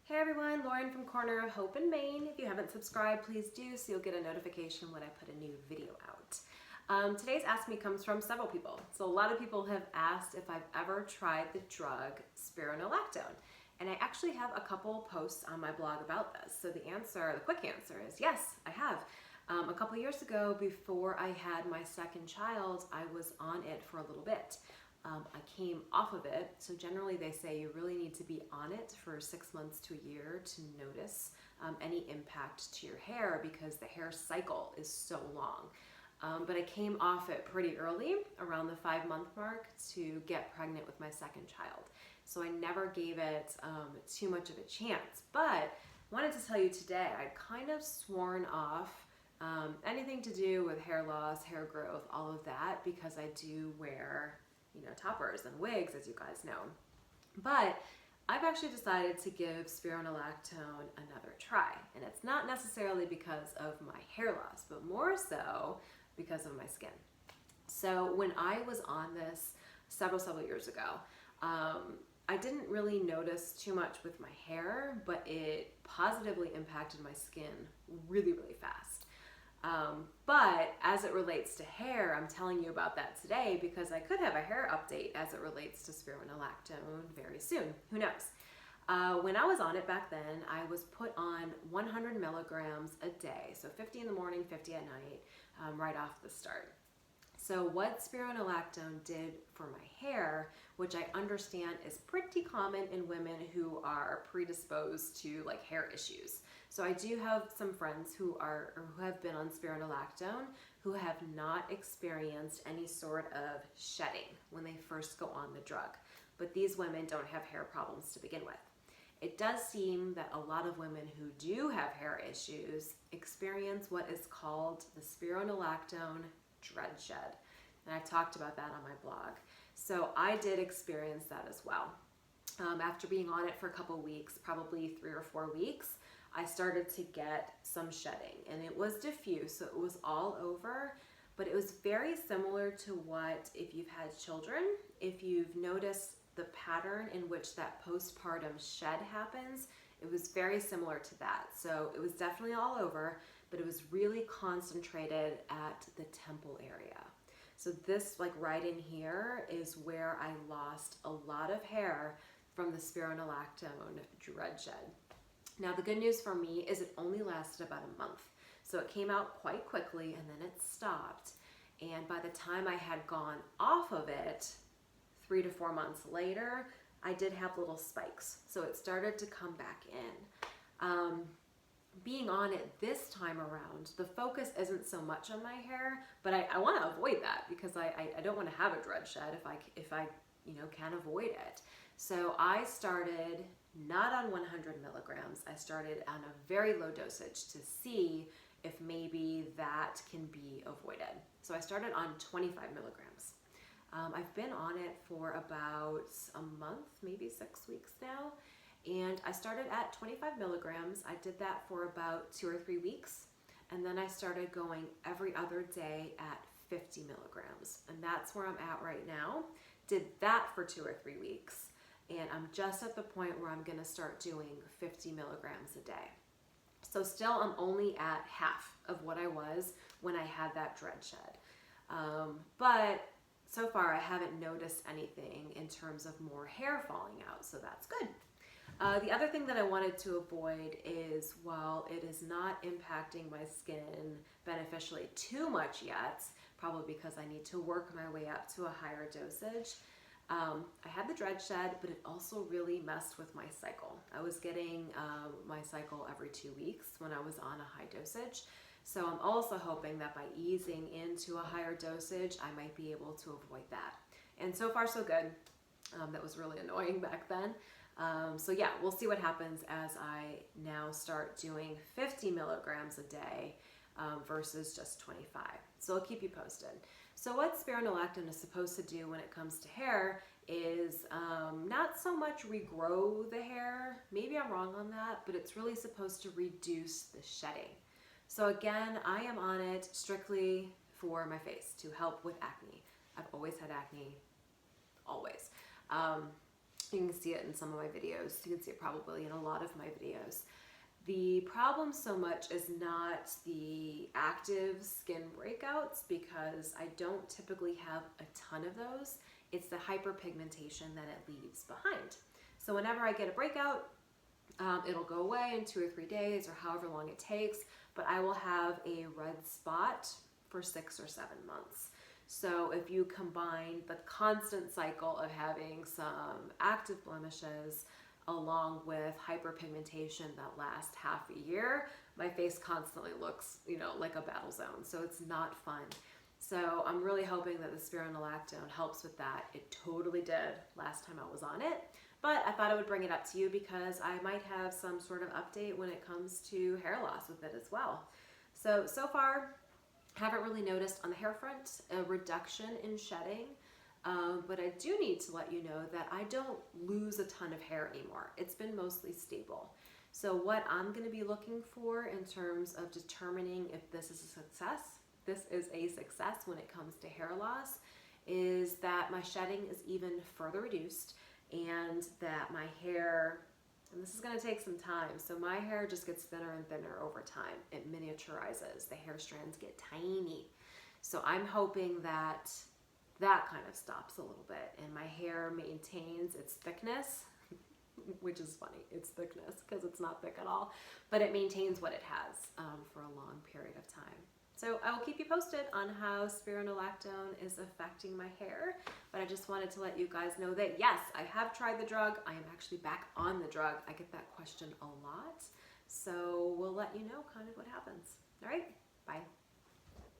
Hey everyone, Lauren from Corner of Hope and Maine. If you haven't subscribed, please do so you'll get a notification when I put a new video out. Today's Ask Me comes from several people. So a lot of people have asked if I've ever tried the drug Spironolactone. And I actually have a couple posts on my blog about this. So the quick answer is yes, I have. A couple years ago, before I had my second child, I was on it for a little bit. I came off of it, so generally they say you really need to be on it for 6 months to a year to notice any impact to your hair because the hair cycle is so long. But I came off it pretty early, around the 5-month mark, to get pregnant with my second child. So I never gave it too much of a chance, but I wanted to tell you today I'd kind of sworn off anything to do with hair loss, hair growth, all of that, because I do wear toppers and wigs, as you guys know. But I've actually decided to give Spironolactone another try. And it's not necessarily because of my hair loss, but more so because of my skin. So when I was on this several years ago, I didn't really notice too much with my hair, but it positively impacted my skin really fast. But as it relates to hair, I'm telling you about that today because I could have a hair update as it relates to Spironolactone very soon. Who knows? When I was on it back then, I was put on 100 milligrams a day. So 50 in the morning, 50 at night, right off the start. So what Spironolactone did for my hair, which I understand is pretty common in women who are predisposed to like hair issues. So I do have some friends who have been on Spironolactone who have not experienced any sort of shedding when they first go on the drug. But these women don't have hair problems to begin with. It does seem that a lot of women who do have hair issues experience what is called the Spironolactone dread shed. And I've talked about that on my blog. So I did experience that as well. After being on it for a couple weeks, probably 3 or 4 weeks, I started to get some shedding, and it was diffuse, so it was all over, but it was very similar to what, if you've had children, if you've noticed the pattern in which that postpartum shed happens, it was very similar to that. So it was definitely all over, but it was really concentrated at the temple area. So this, like right in here, is where I lost a lot of hair from the Spironolactone dread shed. Now the good news for me is it only lasted about a month. So it came out quite quickly and then it stopped. And by the time I had gone off of it, 3 to 4 months later, I did have little spikes. So it started to come back in. Being on it this time around, the focus isn't so much on my hair, but I want to avoid that because I don't want to have a dread shed if I can avoid it. So I started not on 100 milligrams. I started on a very low dosage to see if maybe that can be avoided. So I started on 25 milligrams. I've been on it for about a month, maybe 6 weeks now. And I started at 25 milligrams. I did that for about 2 or 3 weeks. And then I started going every other day at 50 milligrams. And that's where I'm at right now. Did that for 2 or 3 weeks. And I'm just at the point where I'm gonna start doing 50 milligrams a day. So still I'm only at half of what I was when I had that dread shed. But so far I haven't noticed anything in terms of more hair falling out, so that's good. The other thing that I wanted to avoid is, while it is not impacting my skin beneficially too much yet, probably because I need to work my way up to a higher dosage, I had the dread shed, but it also really messed with my cycle. I was getting my cycle every 2 weeks when I was on a high dosage. So I'm also hoping that by easing into a higher dosage, I might be able to avoid that. And so far so good. That was really annoying back then. So yeah, we'll see what happens as I now start doing 50 milligrams a day versus just 25. So I'll keep you posted. So what Spironolactone is supposed to do when it comes to hair is not so much regrow the hair. Maybe I'm wrong on that, but it's really supposed to reduce the shedding. So again, I am on it strictly for my face to help with acne. I've always had acne, always. You can see it in some of my videos. You can see it probably in a lot of my videos. The problem so much is not the active skin breakouts, because I don't typically have a ton of those. It's the hyperpigmentation that it leaves behind. So whenever I get a breakout, it'll go away in 2 or 3 days or however long it takes, but I will have a red spot for 6 or 7 months. So if you combine the constant cycle of having some active blemishes along with hyperpigmentation that lasts half a year, my face constantly looks, like a battle zone. So it's not fun. So I'm really hoping that the Spironolactone helps with that. It totally did last time I was on it, but I thought I would bring it up to you because I might have some sort of update when it comes to hair loss with it as well. So far, haven't really noticed on the hair front a reduction in shedding, but I do need to let you know that I don't lose a ton of hair anymore. It's been mostly stable. So what I'm going to be looking for in terms of determining if this is a success when it comes to hair loss, is that my shedding is even further reduced, and that my hair, and this is going to take some time, so my hair just gets thinner and thinner over time. It miniaturizes. The hair strands get tiny. So I'm hoping that kind of stops a little bit and my hair maintains its thickness, which is funny. It's thickness because it's not thick at all, but it maintains what it has for a long period of time. So I will keep you posted on how Spironolactone is affecting my hair, but I just wanted to let you guys know that yes, I have tried the drug. I am actually back on the drug. I get that question a lot. So we'll let you know kind of what happens. All right, bye.